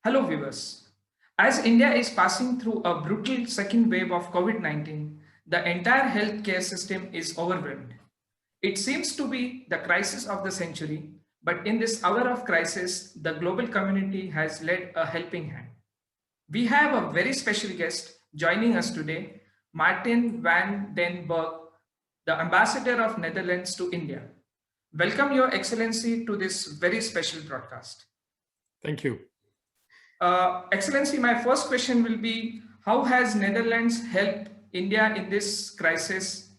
Hello, viewers. As India is passing through a brutal second wave of COVID 19, the entire healthcare system is overwhelmed. It seems to be the crisis of the century, but in this hour of crisis, the global community has led a helping hand. We have a very special guest joining us today, Martin van den Berg, the Ambassador of Netherlands to India. Welcome, Your Excellency, to this very special broadcast. Thank you. Excellency, my first question will be, how has Netherlands helped India in this crisis?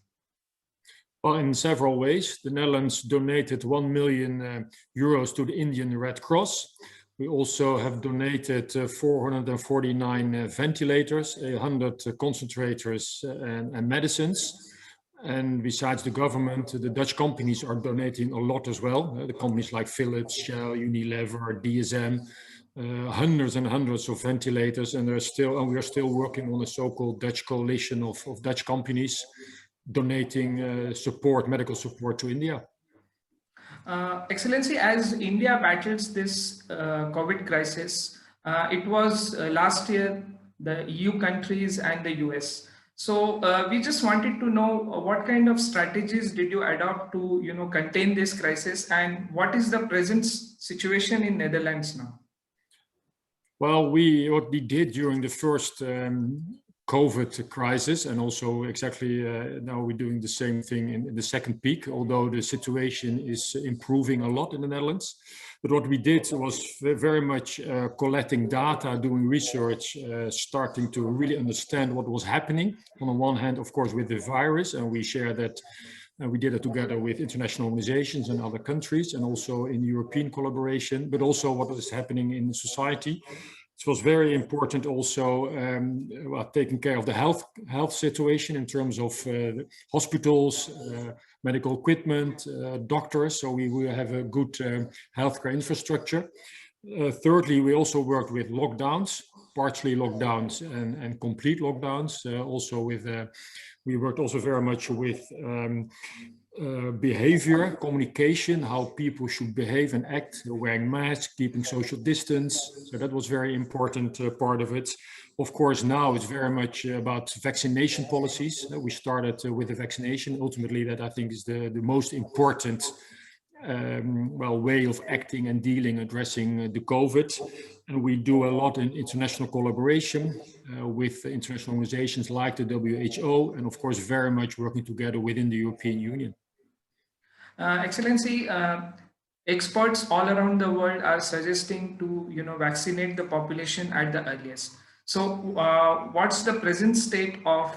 Well, in several ways. The Netherlands donated 1 million euros to the Indian Red Cross. We also have donated 449 ventilators, 100 concentrators and medicines. And besides the government, the Dutch companies are donating a lot as well. The companies like Philips, Shell, Unilever, DSM, hundreds and hundreds of ventilators, and we are still working on a so-called Dutch coalition of Dutch companies donating medical support to India. Excellency, as India battles this COVID crisis, it was last year the EU countries and the US. So we just wanted to know what kind of strategies did you adopt to contain this crisis, and what is the present situation in Netherlands now? Well, what we did during the first COVID crisis, and also exactly now we're doing the same thing in the second peak, although the situation is improving a lot in the Netherlands. But what we did was very much collecting data, doing research, starting to really understand what was happening. On the one hand, of course, with the virus, and we share that. We did it together with international organizations and other countries, and also in European collaboration, but also what is happening in society. It was very important also taking care of the health situation in terms of hospitals, medical equipment, doctors, so we will have a good healthcare infrastructure. Thirdly, we also worked with lockdowns, partially lockdowns and complete lockdowns. We worked also very much with behavior, communication, how people should behave and act, wearing masks, keeping social distance. So that was very important part of it. Of course, now it's very much about vaccination policies. We started with the vaccination. Ultimately, that I think is the most important way of acting and addressing the COVID. And we do a lot in international collaboration with international organizations like the WHO, and of course, very much working together within the European Union. Excellency, experts all around the world are suggesting to vaccinate the population at the earliest. So what's the present state of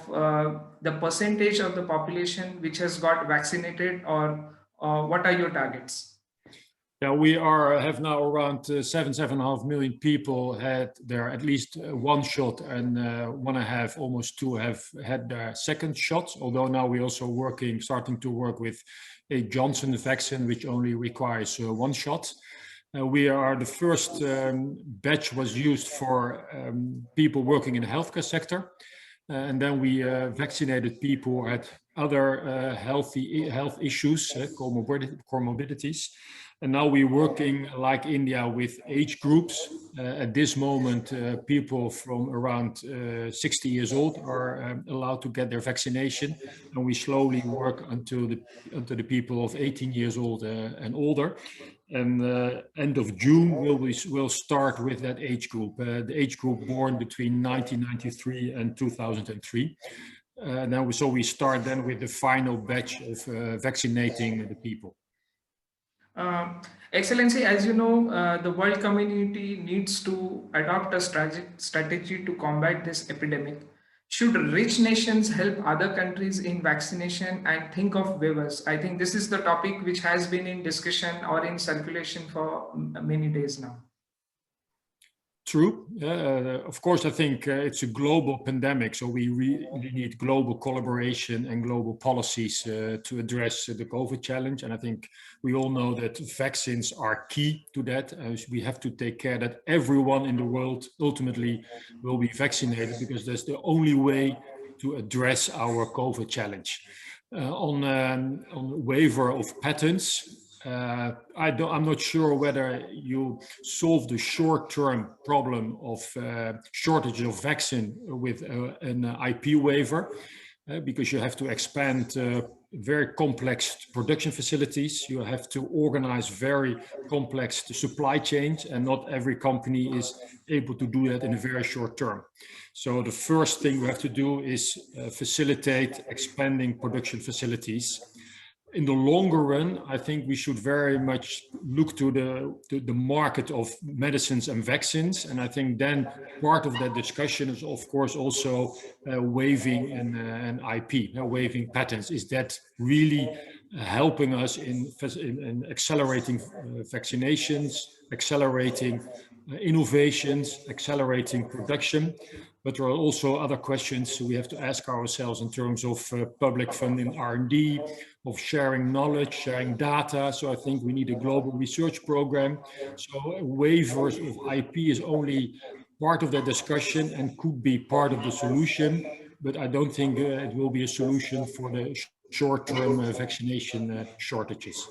the percentage of the population which has got vaccinated, or what are your targets? Yeah, we have now around 7.5 million people had their at least one shot, and 1.5, almost 2 have had their second shot. Although now we're also starting to work with a Johnson vaccine, which only requires one shot. We are the first batch was used for people working in the healthcare sector. And then we vaccinated people who had other health issues, comorbidities. And now we're working like India with age groups. At this moment, people from around 60 years old are allowed to get their vaccination. And we slowly work until the people of 18 years old and older. And end of June, we'll start with that age group, the age group born between 1993 and 2003. So we start then with the final batch of vaccinating the people. Excellency, as you know, the world community needs to adopt a strategy to combat this epidemic. Should rich nations help other countries in vaccination and think of waivers? I think this is the topic which has been in discussion or in circulation for many days now. True. Of course, I think it's a global pandemic, so we really need global collaboration and global policies to address the COVID challenge. And I think we all know that vaccines are key to that. We have to take care that everyone in the world ultimately will be vaccinated, because that's the only way to address our COVID challenge. On waiver of patents, I'm not sure whether you solve the short-term problem of shortage of vaccine with an IP waiver, because you have to expand very complex production facilities. You have to organize very complex supply chains, and not every company is able to do that in a very short term. So the first thing we have to do is facilitate expanding production facilities. In the longer run, I think we should very much look to the market of medicines and vaccines. And I think then part of that discussion is, of course, also waiving an IP, waiving patents. Is that really helping us in accelerating vaccinations, accelerating innovations, accelerating production? But there are also other questions we have to ask ourselves in terms of public funding R&D, of sharing knowledge, sharing data. So I think we need a global research program. So waivers of IP is only part of that discussion and could be part of the solution, but I don't think it will be a solution for the short-term vaccination shortages.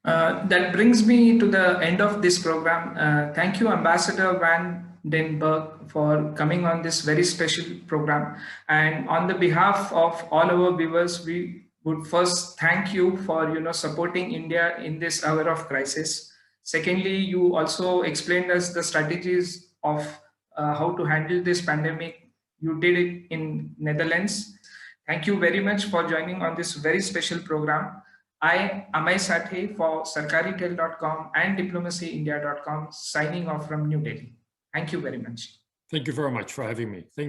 That brings me to the end of this program. Thank you, Ambassador Van den Berg, for coming on this very special program. And on the behalf of all our viewers, we would first thank you for supporting India in this hour of crisis. Secondly, you also explained us the strategies of how to handle this pandemic. You did it in Netherlands. Thank you very much for joining on this very special program. I, Ameya Sathaye for sarkaritel.com and diplomacyindia.com, signing off from New Delhi. Thank you very much. Thank you very much for having me. Thank